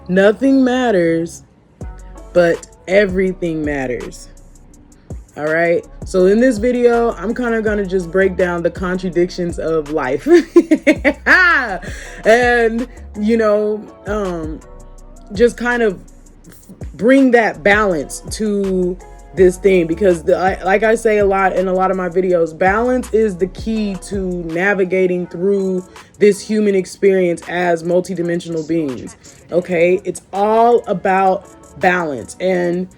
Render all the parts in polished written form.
Nothing matters, but everything matters. All right. So in this video, I'm kind of going to just break down the contradictions of life. And, just kind of bring that balance to this thing, because like I say a lot in a lot of my videos, balance is the key to navigating through this human experience as multidimensional beings. Okay. It's all about balance. And,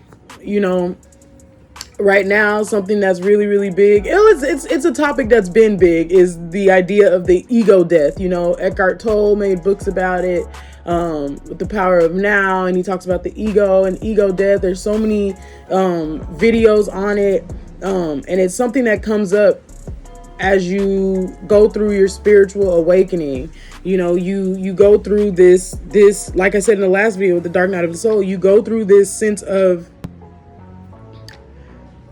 right now, something that's really, really big, it's a topic that's been big, is the idea of the ego death. Eckhart Tolle made books about it, with The Power of Now, and he talks about the ego and ego death. There's so many videos on it, and it's something that comes up as you go through your spiritual awakening. You go through this, like I said in the last video with the Dark Night of the Soul, you go through this sense of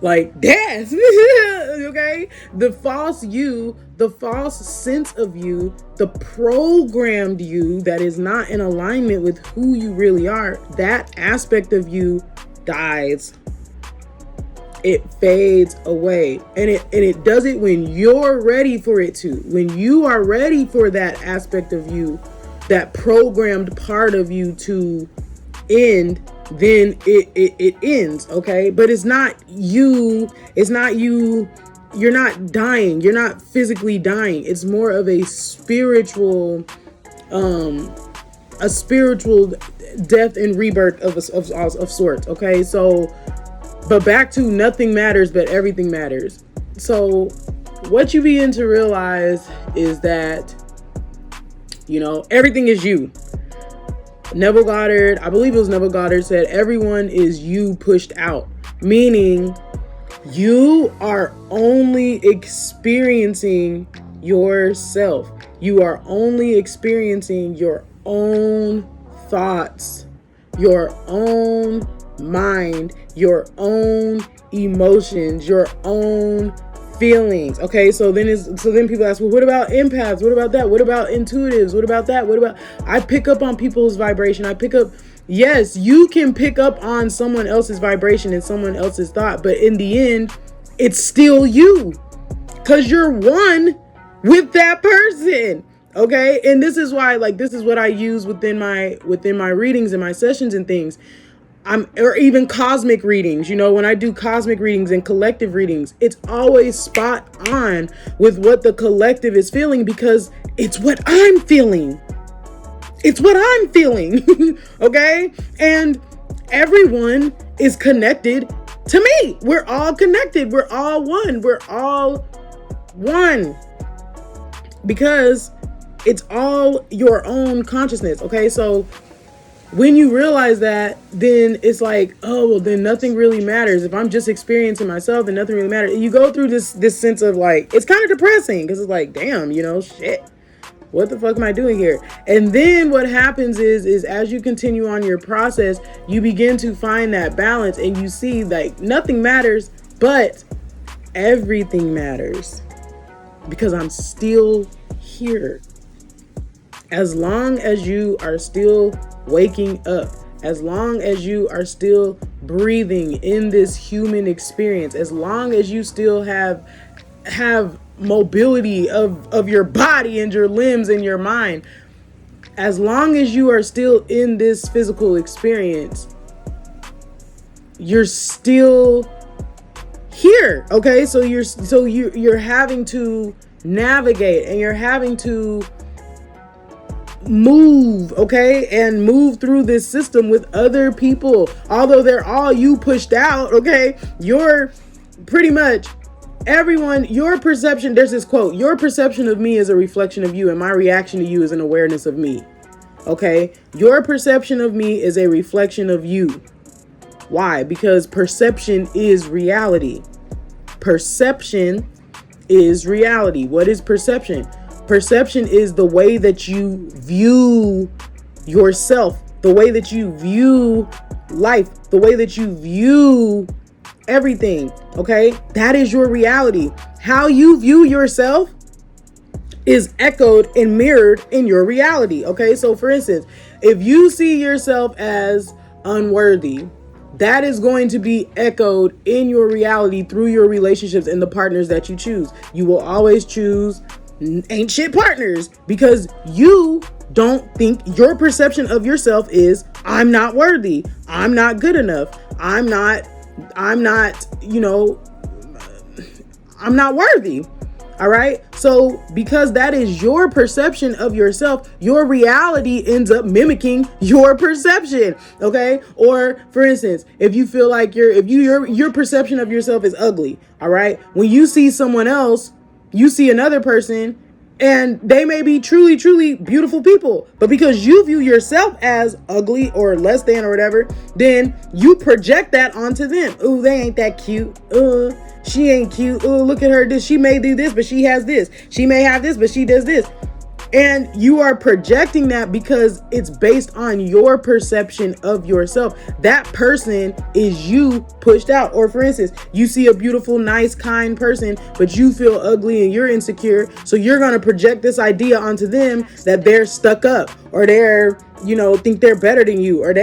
like death. Okay, the false you, the false sense of you, the programmed you that is not in alignment with who you really are, that aspect of you dies. It fades away, and it does it when you're ready for it to. When you are ready for that aspect of you, that programmed part of you to end, then it ends. Okay, but it's not you. You're not dying. You're not physically dying. It's more of a spiritual death and rebirth of sorts. Okay, so, but back to nothing matters, but everything matters. So what you begin to realize is that, everything is you. Neville Goddard, I believe it was Neville Goddard, said everyone is you pushed out, meaning you are only experiencing yourself. You are only experiencing your own thoughts, your own mind, your own emotions, your own feelings. Okay, so then people ask, well, what about empaths? What about that? What about intuitives? What about that? What about, I pick up on people's vibration. Yes, you can pick up on someone else's vibration and someone else's thought, but in the end, it's still you, because you're one with that person. Okay, and this is why, this is what I use within my readings and my sessions and things. Or even cosmic readings, when I do cosmic readings and collective readings, it's always spot on with what the collective is feeling, because it's what I'm feeling. It's what I'm feeling. Okay. And everyone is connected to me. We're all connected. We're all one. We're all one, because it's all your own consciousness. Okay. So when you realize that, then it's like, oh, well, then nothing really matters. If I'm just experiencing myself, then nothing really matters. You go through this sense of it's kind of depressing, because it's like, damn, shit, what the fuck am I doing here? And then what happens is as you continue on your process, you begin to find that balance, and you see nothing matters, but everything matters, because I'm still here. As long as you are still waking up, as long as you are still breathing in this human experience, as long as you still have mobility of your body and your limbs and your mind, as long as you are still in this physical experience, you're still here. Okay, so you're having to navigate, and you're having to move, okay, and move through this system with other people. Although they're all you pushed out, okay, you're pretty much everyone. Your perception, there's this quote, your perception of me is a reflection of you, and my reaction to you is an awareness of me. Okay, your perception of me is a reflection of you. Why? Because perception is reality. Perception is reality. What is perception? Perception is the way that you view yourself, the way that you view life, the way that you view everything. Okay, that is your reality. How you view yourself is echoed and mirrored in your reality. Okay, so for instance, if you see yourself as unworthy, that is going to be echoed in your reality through your relationships and the partners that you choose. You will always choose ain't shit partners because you don't think, your perception of yourself is, I'm not worthy, I'm not good enough, I'm not I'm not worthy. All right. So because that is your perception of yourself, your reality ends up mimicking your perception. Okay. Or for instance, if you feel like your perception of yourself is ugly. All right. When you see someone else, you see another person and they may be truly, truly beautiful people, but because you view yourself as ugly or less than or whatever, then you project that onto them. Ooh, they ain't that cute. She ain't cute. Oh, look at her. This, she may do this, but she has this. She may have this, but she does this. And you are projecting that because it's based on your perception of yourself. That person is you pushed out. Or for instance, you see a beautiful, nice, kind person, but you feel ugly and you're insecure. So you're going to project this idea onto them that they're stuck up or they're, think they're better than you, or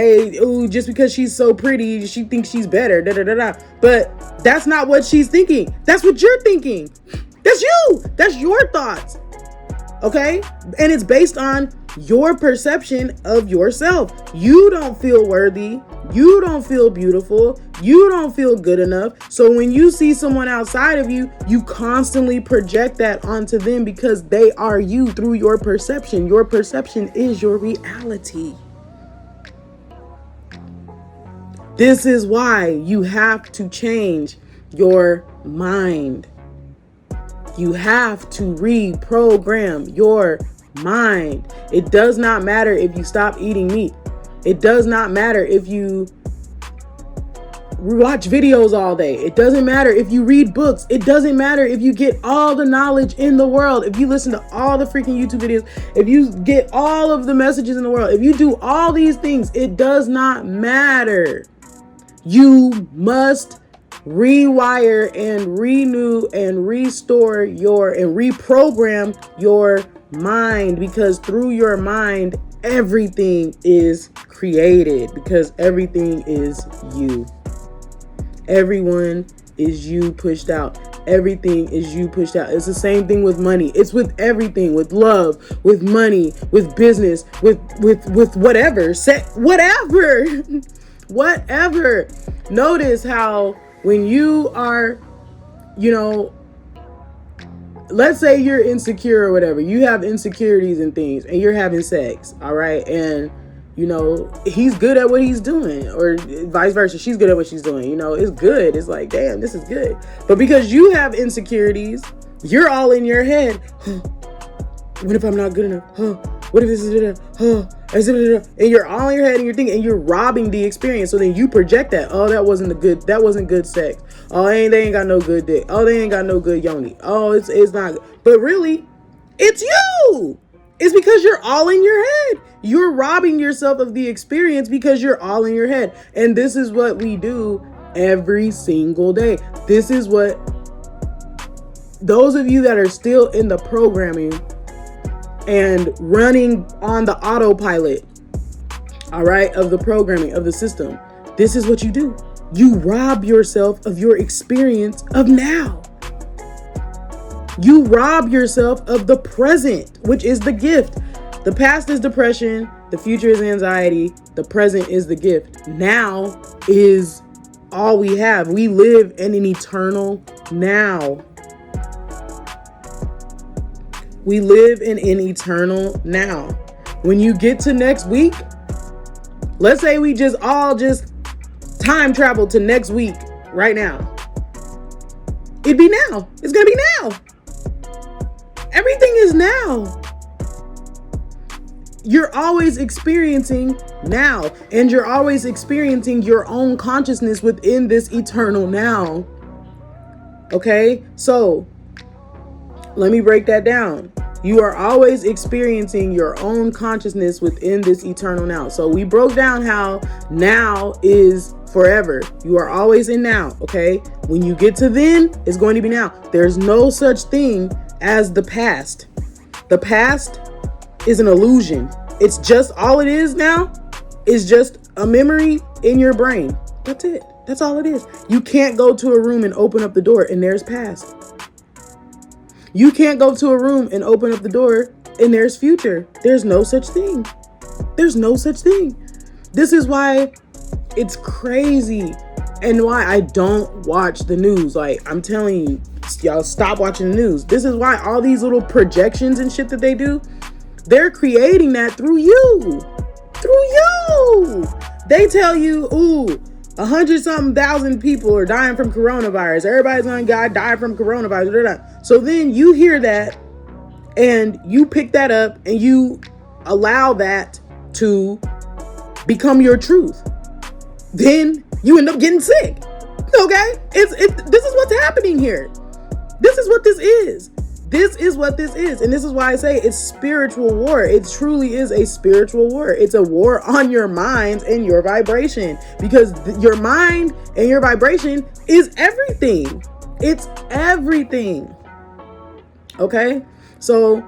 just because she's so pretty, she thinks she's better. Da, da, da, da. But that's not what she's thinking. That's what you're thinking. That's you. That's your thoughts. Okay. And it's based on your perception of yourself. You don't feel worthy. You don't feel beautiful. You don't feel good enough. So when you see someone outside of you, you constantly project that onto them because they are you through your perception. Your perception is your reality. This is why you have to change your mind. You have to reprogram your mind. It does not matter if you stop eating meat. It does not matter if you watch videos all day. It doesn't matter if you read books. It doesn't matter if you get all the knowledge in the world. If you listen to all the freaking YouTube videos, if you get all of the messages in the world, if you do all these things, it does not matter. You must rewire and renew and restore and reprogram your mind, because through your mind, everything is created, because everything is you. Everyone is you pushed out. Everything is you pushed out. It's the same thing with money. It's with everything, with love, with money, with business, with whatever, whatever, whatever. Notice how when you are, let's say you're insecure or whatever, you have insecurities and things, and you're having sex, all right? And, he's good at what he's doing, or vice versa. She's good at what she's doing. It's good. It's like, damn, this is good. But because you have insecurities, you're all in your head. What if I'm not good enough? What if this is, and you're all in your head and you're thinking, and you're robbing the experience. So then you project that. Oh, that wasn't good sex. Oh, they ain't got no good dick. Oh, they ain't got no good yoni. Oh, it's not. But really, it's you. It's because you're all in your head. You're robbing yourself of the experience because you're all in your head. And this is what we do every single day. This is what those of you that are still in the programming and running on the autopilot, all right, of the programming of the system, this is what you do. You rob yourself of your experience of now. You rob yourself of the present, which is the gift. The past is depression. The future is anxiety. The present is the gift. Now is all we have. We live in an eternal now. We live in an eternal now. When you get to next week, let's say we just time travel to next week right now. It'd be now. It's going to be now. Everything is now. You're always experiencing now, and you're always experiencing your own consciousness within this eternal now. Okay? So, let me break that down. You are always experiencing your own consciousness within this eternal now. So we broke down how now is forever. You are always in now, okay? When you get to then, it's going to be now. There's no such thing as the past. The past is an illusion. It's just, all it is now is just a memory in your brain. That's it. That's all it is. You can't go to a room and open up the door and there's past. You can't go to a room and open up the door and there's future. There's no such thing. There's no such thing. This is why it's crazy and why I don't watch the news. Like, I'm telling you, y'all stop watching the news. This is why all these little projections and shit that they do, they're creating that through you. Through you. They tell you, ooh, 100-something thousand people are dying from coronavirus. Everybody's gonna die from coronavirus. So then you hear that and you pick that up and you allow that to become your truth. Then you end up getting sick. Okay? This is what's happening here. This is what this is. This is what this is. And this is why I say it's spiritual war. It truly is a spiritual war. It's a war on your minds and your vibration, because your mind and your vibration is everything. It's everything. Okay? So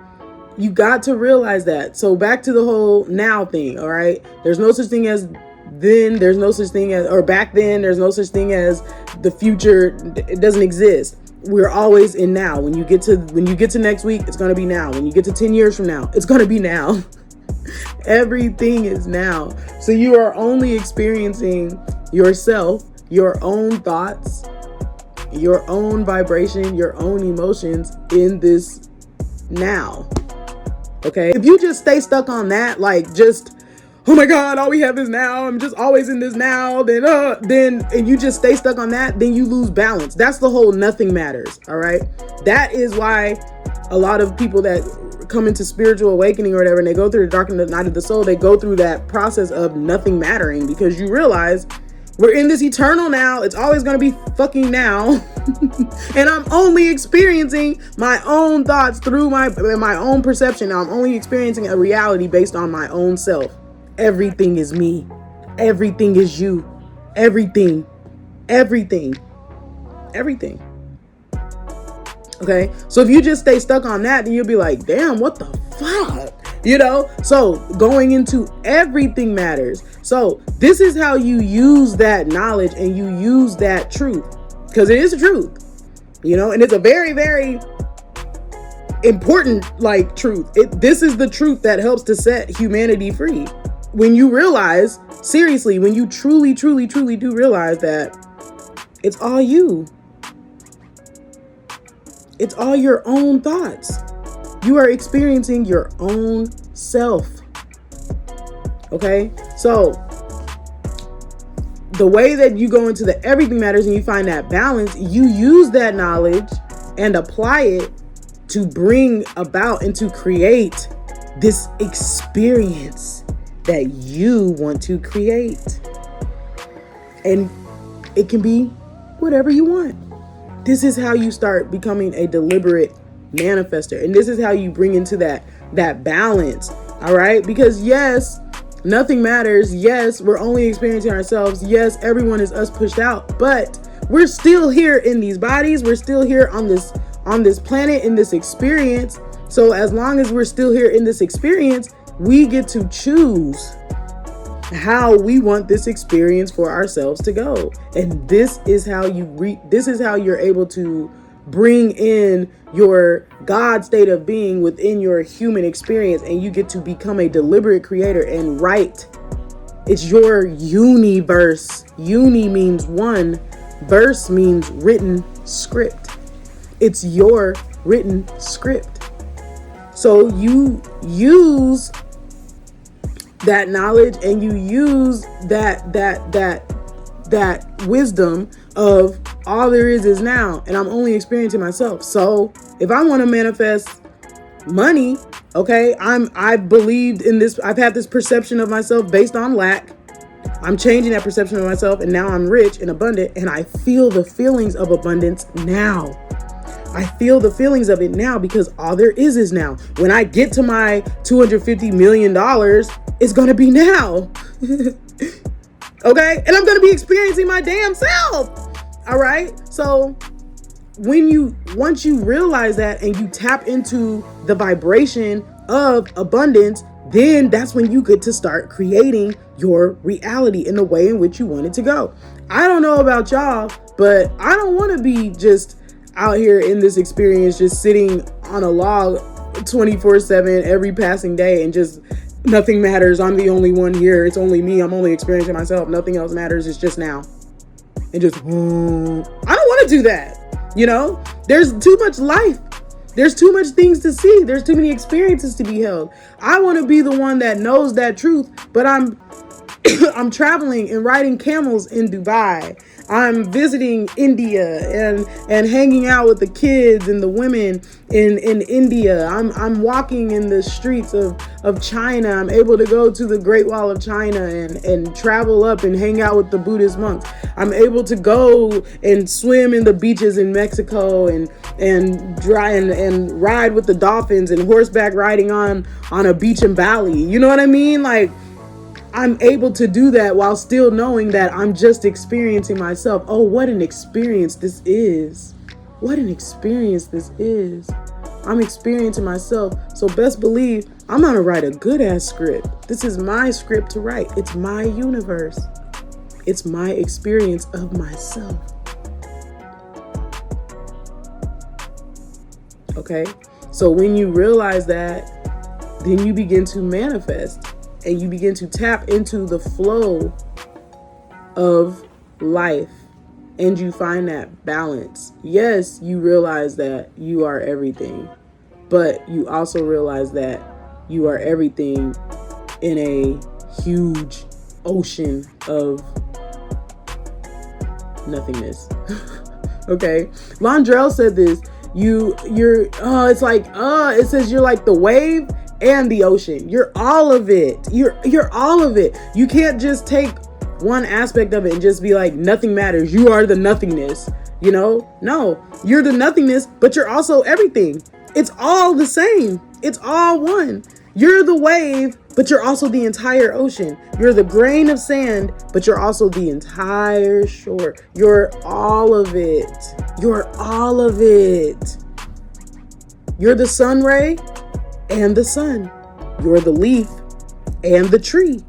you got to realize that. So back to the whole now thing. All right. There's no such thing as then. There's no such thing as, or back then, there's no such thing as the future. It doesn't exist. We're always in now. When you get to next week, it's going to be now. When you get to 10 years from now, it's going to be now. Everything is now. So you are only experiencing yourself, your own thoughts, your own vibration, your own emotions in this now. Okay. If you just stay stuck on that, like just, oh my God, all we have is now, I'm just always in this now, then, and you just stay stuck on that, then you lose balance. That's the whole nothing matters. All right. That is why a lot of people that come into spiritual awakening or whatever, and they go through the dark night of the soul, they go through that process of nothing mattering, because you realize we're in this eternal now. It's always going to be fucking now. And I'm only experiencing my own thoughts through my own perception. I'm only experiencing a reality based on my own self. Everything is me. Everything is you. Everything. Everything. Everything. Okay? So if you just stay stuck on that, then you'll be like, damn, what the fuck? You know? So going into everything matters. So this is how you use that knowledge and you use that truth. Because it is the truth. You know? And it's a very, very important, like, truth. This is the truth that helps to set humanity free. When you realize, seriously, when you truly, truly, truly do realize that it's all you. It's all your own thoughts. You are experiencing your own self. Okay? So the way that you go into the everything matters and you find that balance, you use that knowledge and apply it to bring about and to create this experience that you want to create. And it can be whatever you want. This is how you start becoming a deliberate manifester. And this is how you bring into that balance. All right? Because yes, nothing matters. Yes, we're only experiencing ourselves. Yes, everyone is us pushed out, but we're still here in these bodies. We're still here on this planet, in this experience. So as long as we're still here in this experience, we get to choose how we want this experience for ourselves to go. And this is how you're able to bring in your God state of being within your human experience, and you get to become a deliberate creator and write. It's your universe. Uni means one, verse means written script. It's your written script. So you use that knowledge and you use that wisdom of all there is now, and I'm only experiencing myself. So if I want to manifest money, okay, I believed in this. I've had this perception of myself based on lack. I'm changing that perception of myself, and now I'm rich and abundant, and I feel the feelings of abundance now. I feel the feelings of it now because all there is now. When I get to my $250 million, it's going to be now. Okay? And I'm going to be experiencing my damn self. All right? So once you realize that and you tap into the vibration of abundance, then that's when you get to start creating your reality in the way in which you want it to go. I don't know about y'all, but I don't want to be just out here in this experience, just sitting on a log 24/7 every passing day and just nothing matters. I'm the only one here. It's only me. I'm only experiencing myself. Nothing else matters. It's just now. And just, I don't want to do that. There's too much life. There's too much things to see. There's too many experiences to be held. I want to be the one that knows that truth, but I'm traveling and riding camels in Dubai. I'm visiting India and hanging out with the kids and the women in India. I'm walking in the streets of China. I'm able to go to the Great Wall of China and travel up and hang out with the Buddhist monks. I'm able to go and swim in the beaches in Mexico and ride with the dolphins and horseback riding on a beach in Bali. You know what I mean? Like, I'm able to do that while still knowing that I'm just experiencing myself. Oh, what an experience this is. What an experience this is. I'm experiencing myself. So best believe I'm going to write a good ass script. This is my script to write. It's my universe. It's my experience of myself. Okay? So when you realize that, then you begin to manifest. And you begin to tap into the flow of life and you find that balance. Yes, you realize that you are everything, but you also realize that you are everything in a huge ocean of nothingness. Okay. Londrell said this. It says you're like the wave and the ocean. You're all of it. You're all of it. You can't just take one aspect of it and just be like, nothing matters. You are the nothingness. No, you're the nothingness, but you're also everything. It's all the same. It's all one. You're the wave, but you're also the entire ocean. You're the grain of sand, but you're also the entire shore. You're all of it. You're all of it. You're the sun ray and the sun. You're the leaf and the tree.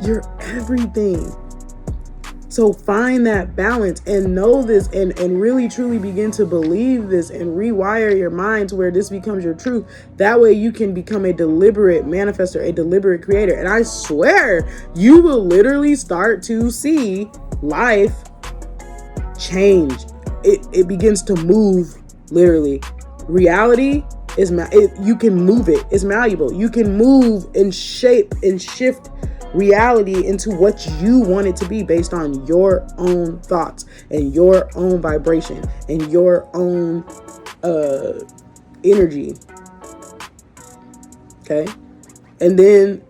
You're everything. So find that balance and know this and really truly begin to believe this and rewire your mind to where this becomes your truth. That way you can become a deliberate manifestor, a deliberate creator. And I swear you will literally start to see life change. It begins to move, literally. Reality is you can move it. It's malleable. You can move and shape and shift reality into what you want it to be based on your own thoughts and your own vibration and your own energy. Okay? And then,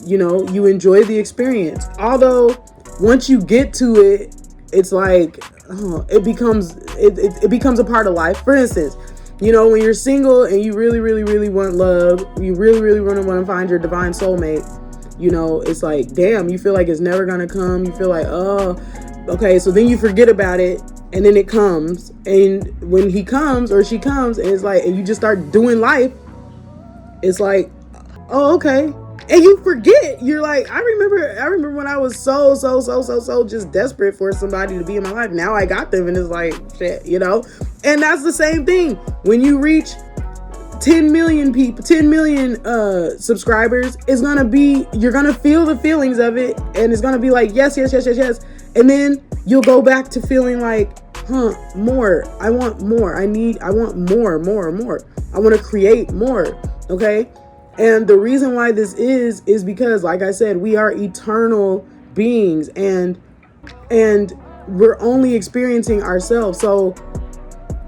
you enjoy the experience. Although once you get to it, it's like it becomes a part of life. For instance, when you're single and you really, really, really want love, you really, really want to find your divine soulmate, it's like, damn, you feel like it's never going to come. You feel like, oh, okay. So then you forget about it and then it comes. And when he comes or she comes and it's like, and you just start doing life, it's like, oh, okay. And you forget. You're like, I remember when I was so just desperate for somebody to be in my life. Now I got them and it's like, shit, And that's the same thing. When you reach 10 million people, 10 million subscribers, you're gonna feel the feelings of it, and it's gonna be like, yes. And then you'll go back to feeling like, more. I want more. I want more. I want to create more. Okay. And the reason why this is because, like I said, we are eternal beings and we're only experiencing ourselves. So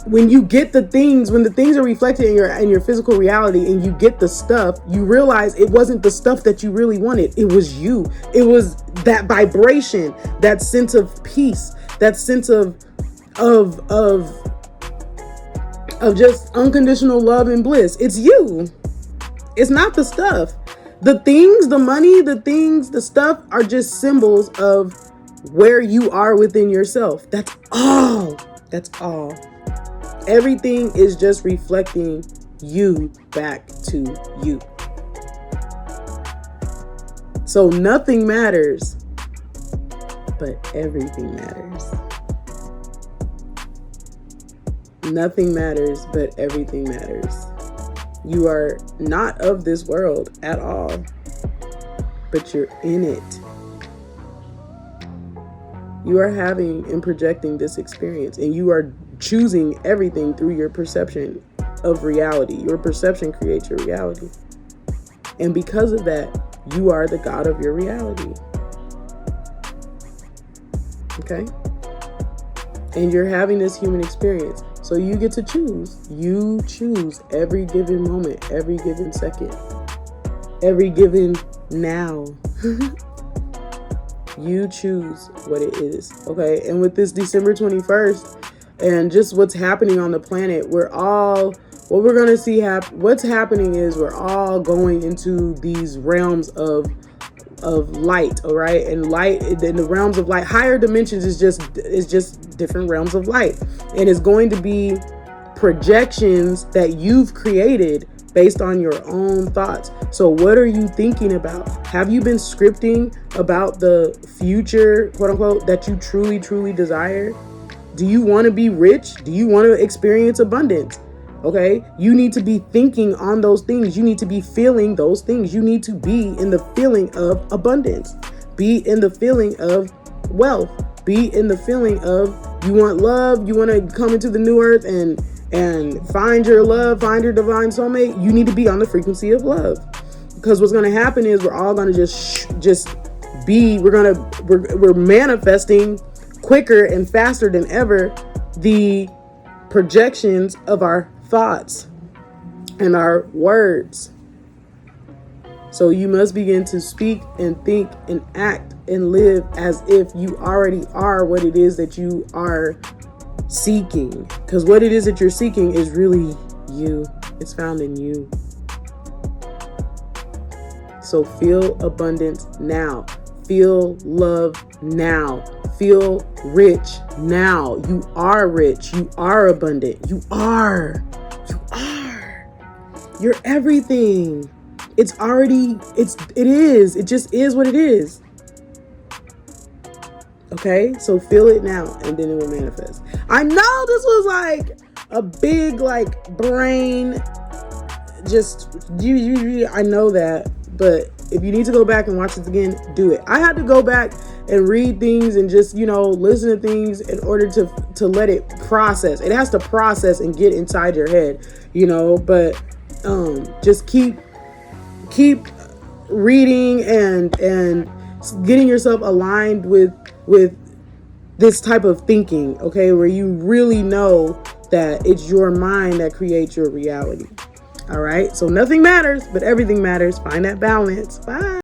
when you get the things are reflected in your physical reality and you get the stuff, you realize it wasn't the stuff that you really wanted. It was you. It was that vibration, that sense of peace, that sense of just unconditional love and bliss. It's you. It's not the stuff. The things, the money, the stuff are just symbols of where you are within yourself. That's all. That's all. Everything is just reflecting you back to you. So nothing matters, but everything matters. Nothing matters, but everything matters. You are not of this world at all, but you're in it. You are having and projecting this experience, and you are choosing everything through your perception of reality. Your perception creates your reality. And because of that, you are the God of your reality. Okay? And you're having this human experience. So you get to choose. You choose every given moment, every given second, every given now. You choose what it is. Okay? And with this December 21st and just what's happening on the planet, what we're going to see what's happening is we're all going into these realms of light, all right? And light, in the realms of light, higher dimensions is just different realms of light. And it's going to be projections that you've created based on your own thoughts. So what are you thinking about? Have you been scripting about the future, quote unquote, that you truly, truly desire? Do you want to be rich? Do you want to experience abundance? Okay, you need to be thinking on those things. You need to be feeling those things. You need to be in the feeling of abundance. Be in the feeling of wealth. Be in the feeling of you want love. You want to come into the new earth and find your love, find your divine soulmate. You need to be on the frequency of love, because what's going to happen is we're all going to just be. We're manifesting quicker and faster than ever the projections of our thoughts and our words. So you must begin to speak and think and act and live as if you already are what it is that you are seeking. Because what it is that you're seeking is really you. It's found in you. So feel abundance now. Feel love now. Feel rich now. You are rich. You are abundant. You are. You're everything. It is. It just is what it is. Okay? So feel it now, and then it will manifest. I know this was like a big brain I know that, but if you need to go back and watch this again, do it. I had to go back and read things and just, listen to things in order to let it process. It has to process and get inside your head, but just keep reading and getting yourself aligned with this type of thinking, okay, where you really know that it's your mind that creates your reality. All right. So nothing matters, but everything matters. Find that balance. Bye.